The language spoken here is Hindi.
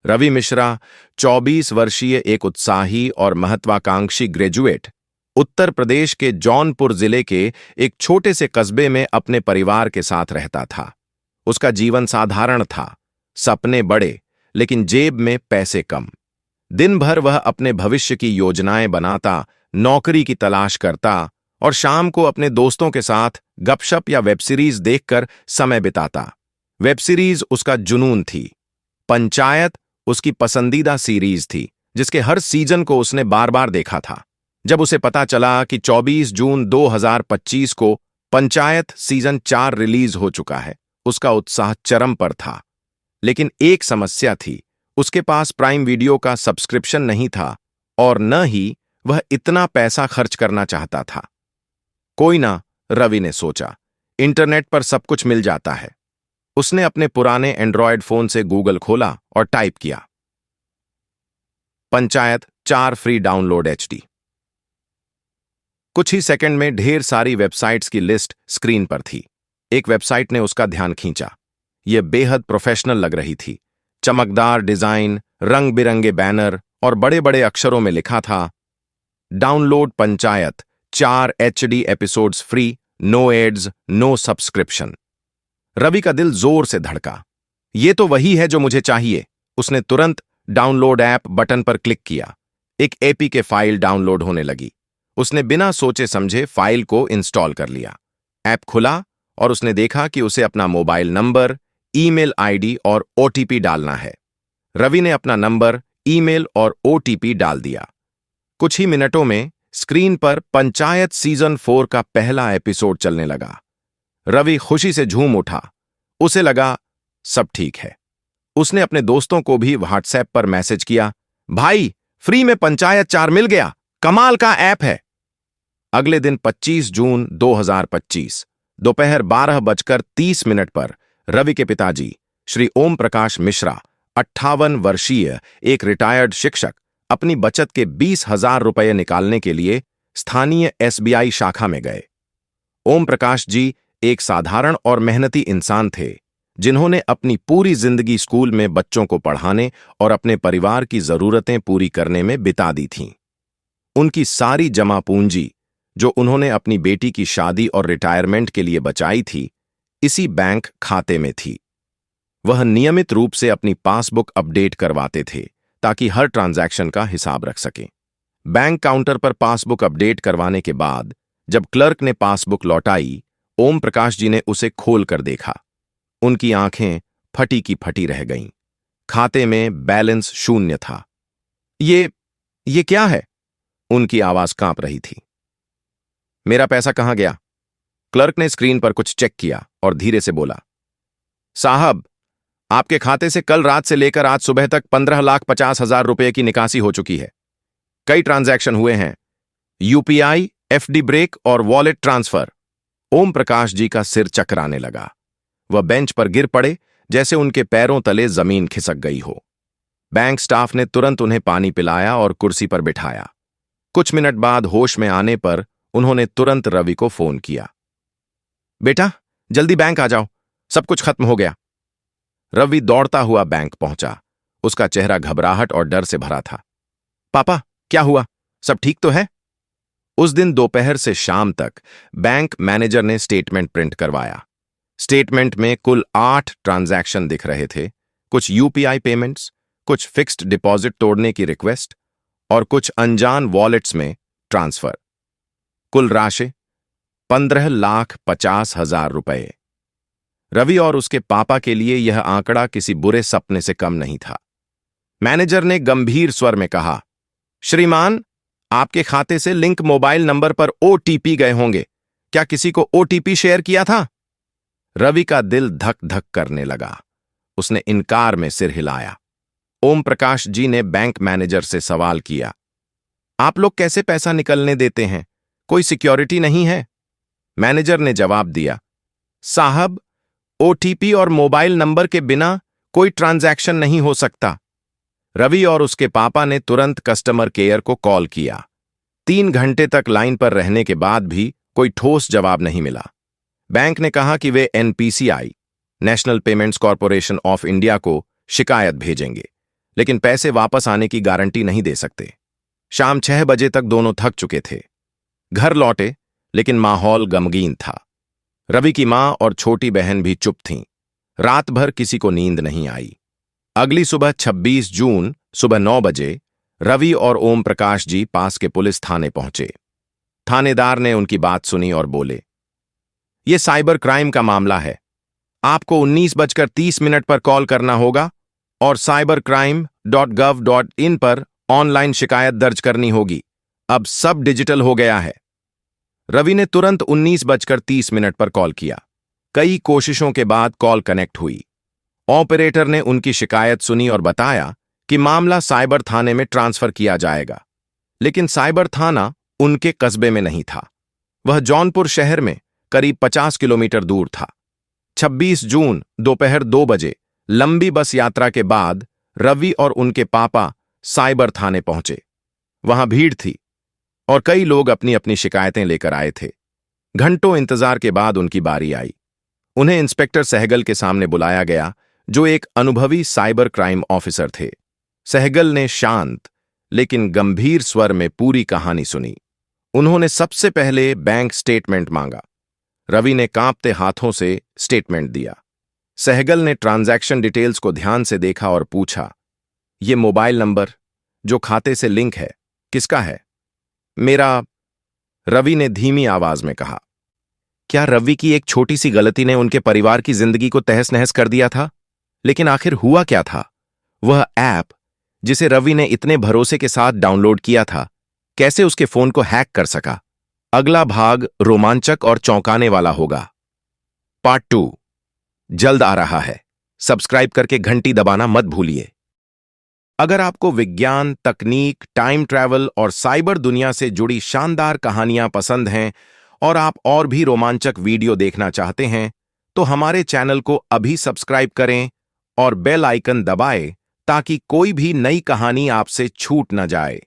रवि मिश्रा 24 वर्षीय एक उत्साही और महत्वाकांक्षी ग्रेजुएट उत्तर प्रदेश के जौनपुर जिले के एक छोटे से कस्बे में अपने परिवार के साथ रहता था। उसका जीवन साधारण था, सपने बड़े लेकिन जेब में पैसे कम। दिन भर वह अपने भविष्य की योजनाएं बनाता, नौकरी की तलाश करता और शाम को अपने दोस्तों के साथ गपशप या वेब सीरीज देखकर समय बिताता। वेब सीरीज उसका जुनून थी। पंचायत उसकी पसंदीदा सीरीज थी, जिसके हर सीजन को उसने बार बार देखा था। जब उसे पता चला कि 24 जून 2025 को पंचायत सीजन 4 रिलीज हो चुका है, उसका उत्साह चरम पर था। लेकिन एक समस्या थी, उसके पास प्राइम वीडियो का सब्सक्रिप्शन नहीं था और न ही वह इतना पैसा खर्च करना चाहता था। कोई ना, रवि ने सोचा, इंटरनेट पर सब कुछ मिल जाता है। उसने अपने पुराने एंड्रॉयड फोन से गूगल खोला और टाइप किया, पंचायत 4 फ्री डाउनलोड HD। कुछ ही सेकंड में ढेर सारी वेबसाइट्स की लिस्ट स्क्रीन पर थी। एक वेबसाइट ने उसका ध्यान खींचा। यह बेहद प्रोफेशनल लग रही थी। चमकदार डिजाइन, रंग बिरंगे बैनर और बड़े बड़े अक्षरों में लिखा था, download Panchayat 4 HD episodes free, no ads, no subscription. Ravi का दिल जोर से धड़का। यह तो वही है जो मुझे चाहिए। उसने तुरंत डाउनलोड ऐप बटन पर क्लिक किया। एक APK फाइल डाउनलोड होने लगी। उसने बिना सोचे समझे फाइल को इंस्टॉल कर लिया। ऐप खुला और उसने देखा कि उसे अपना मोबाइल नंबर, ईमेल ID और OTP डालना है। रवि ने अपना नंबर, ईमेल और OTP डाल दिया। कुछ ही मिनटों में स्क्रीन पर पंचायत सीजन 4 का पहला एपिसोड चलने लगा। रवि खुशी से झूम उठा। उसे लगा सब ठीक है। उसने अपने दोस्तों को भी व्हाट्सएप पर मैसेज किया, भाई फ्री में पंचायत 4 मिल गया, कमाल का ऐप है। अगले दिन 25 जून 2025 दोपहर 12:30 पर रवि के पिताजी श्री ओम प्रकाश मिश्रा, 58 वर्षीय एक रिटायर्ड शिक्षक, अपनी बचत के 20,000 रुपये निकालने के लिए स्थानीय SBI शाखा में गए। ओम प्रकाश जी एक साधारण और मेहनती इंसान थे, जिन्होंने अपनी पूरी जिंदगी स्कूल में बच्चों को पढ़ाने और अपने परिवार की जरूरतें पूरी करने में बिता दी थीं। उनकी सारी जमा पूंजी, जो उन्होंने अपनी बेटी की शादी और रिटायरमेंट के लिए बचाई थी, इसी बैंक खाते में थी। वह नियमित रूप से अपनी पासबुक अपडेट करवाते थे ताकि हर ट्रांजैक्शन का हिसाब रख सकें। बैंक काउंटर पर पासबुक अपडेट करवाने के बाद जब क्लर्क ने पासबुक लौटाई, ओम प्रकाश जी ने उसे खोल कर देखा। उनकी आंखें फटी की फटी रह गईं। खाते में बैलेंस शून्य था। ये क्या है? उनकी आवाज कांप रही थी। मेरा पैसा कहां गया? क्लर्क ने स्क्रीन पर कुछ चेक किया और धीरे से बोला, साहब, आपके खाते से कल रात से लेकर आज सुबह तक 15,50,000 रुपए की निकासी हो चुकी है। कई ट्रांजैक्शन हुए हैं, UPI, FD ब्रेक और वॉलेट ट्रांसफर। ओम प्रकाश जी का सिर चकराने लगा। वह बेंच पर गिर पड़े जैसे उनके पैरों तले जमीन खिसक गई हो। बैंक स्टाफ ने तुरंत उन्हें पानी पिलाया और कुर्सी पर बिठाया। कुछ मिनट बाद होश में आने पर उन्होंने तुरंत रवि को फोन किया, बेटा जल्दी बैंक आ जाओ, सब कुछ खत्म हो गया। रवि दौड़ता हुआ बैंक पहुंचा। उसका चेहरा घबराहट और डर से भरा था। पापा, क्या हुआ? सब ठीक तो है? उस दिन दोपहर से शाम तक बैंक मैनेजर ने स्टेटमेंट प्रिंट करवाया। स्टेटमेंट में कुल 8 ट्रांजैक्शन दिख रहे थे, कुछ UPI पेमेंट्स, कुछ फिक्स्ड डिपॉजिट तोड़ने की रिक्वेस्ट और कुछ अनजान वॉलेट्स में ट्रांसफर। कुल राशि 15,50,000 रुपए। रवि और उसके पापा के लिए यह आंकड़ा किसी बुरे सपने से कम नहीं था। मैनेजर ने गंभीर स्वर में कहा, श्रीमान, आपके खाते से लिंक मोबाइल नंबर पर OTP गए होंगे। क्या किसी को OTP शेयर किया था? रवि का दिल धक धक करने लगा। उसने इनकार में सिर हिलाया। ओम प्रकाश जी ने बैंक मैनेजर से सवाल किया, आप लोग कैसे पैसा निकलने देते हैं? कोई सिक्योरिटी नहीं है? मैनेजर ने जवाब दिया, साहब, OTP और मोबाइल नंबर के बिना कोई ट्रांजैक्शन नहीं हो सकता। रवि और उसके पापा ने तुरंत कस्टमर केयर को कॉल किया। 3 घंटे तक लाइन पर रहने के बाद भी कोई ठोस जवाब नहीं मिला। बैंक ने कहा कि वे NPCI, national payments corporation of India को शिकायत भेजेंगे, लेकिन पैसे वापस आने की गारंटी नहीं दे सकते। शाम 6 बजे तक दोनों थक चुके थे। घर लौटे, लेकिन माहौल गमगीन था। रवि की मां और छोटी बहन भी चुप थीं। रात भर किसी को नींद नहीं आई। अगली सुबह 26 जून सुबह 9 बजे रवि और ओम प्रकाश जी पास के पुलिस थाने पहुंचे। थानेदार ने उनकी बात सुनी और बोले, यह साइबर क्राइम का मामला है। आपको 19:30 पर कॉल करना होगा और cybercrime.gov.in पर ऑनलाइन शिकायत दर्ज करनी होगी। अब सब डिजिटल हो गया है। रवि ने तुरंत 19:30 पर कॉल किया। कई कोशिशों के बाद कॉल कनेक्ट हुई। ऑपरेटर ने उनकी शिकायत सुनी और बताया कि मामला साइबर थाने में ट्रांसफर किया जाएगा। लेकिन साइबर थाना उनके कस्बे में नहीं था। वह जौनपुर शहर में करीब 50 किलोमीटर दूर था। 26 जून दोपहर 2 बजे लंबी बस यात्रा के बाद रवि और उनके पापा साइबर थाने पहुंचे। वहां भीड़ थी और कई लोग अपनी अपनी शिकायतें लेकर आए थे। घंटों इंतजार के बाद उनकी बारी आई। उन्हें इंस्पेक्टर सहगल के सामने बुलाया गया, जो एक अनुभवी साइबर क्राइम ऑफिसर थे। सहगल ने शांत लेकिन गंभीर स्वर में पूरी कहानी सुनी। उन्होंने सबसे पहले बैंक स्टेटमेंट मांगा। रवि ने कांपते हाथों से स्टेटमेंट दिया। सहगल ने ट्रांजैक्शन डिटेल्स को ध्यान से देखा और पूछा, यह मोबाइल नंबर जो खाते से लिंक है, किसका है? मेरा, रवि ने धीमी आवाज में कहा। क्या रवि की एक छोटी सी गलती ने उनके परिवार की जिंदगी को तहस नहस कर दिया था? लेकिन आखिर हुआ क्या था? वह ऐप जिसे रवि ने इतने भरोसे के साथ डाउनलोड किया था, कैसे उसके फोन को हैक कर सका? अगला भाग रोमांचक और चौंकाने वाला होगा। पार्ट 2 जल्द आ रहा है। सब्सक्राइब करके घंटी दबाना मत भूलिए। अगर आपको विज्ञान, तकनीक, टाइम ट्रैवल और साइबर दुनिया से जुड़ी शानदार कहानियां पसंद हैं और आप और भी रोमांचक वीडियो देखना चाहते हैं, तो हमारे चैनल को अभी सब्सक्राइब करें और बेल आइकन दबाएं ताकि कोई भी नई कहानी आपसे छूट न जाए।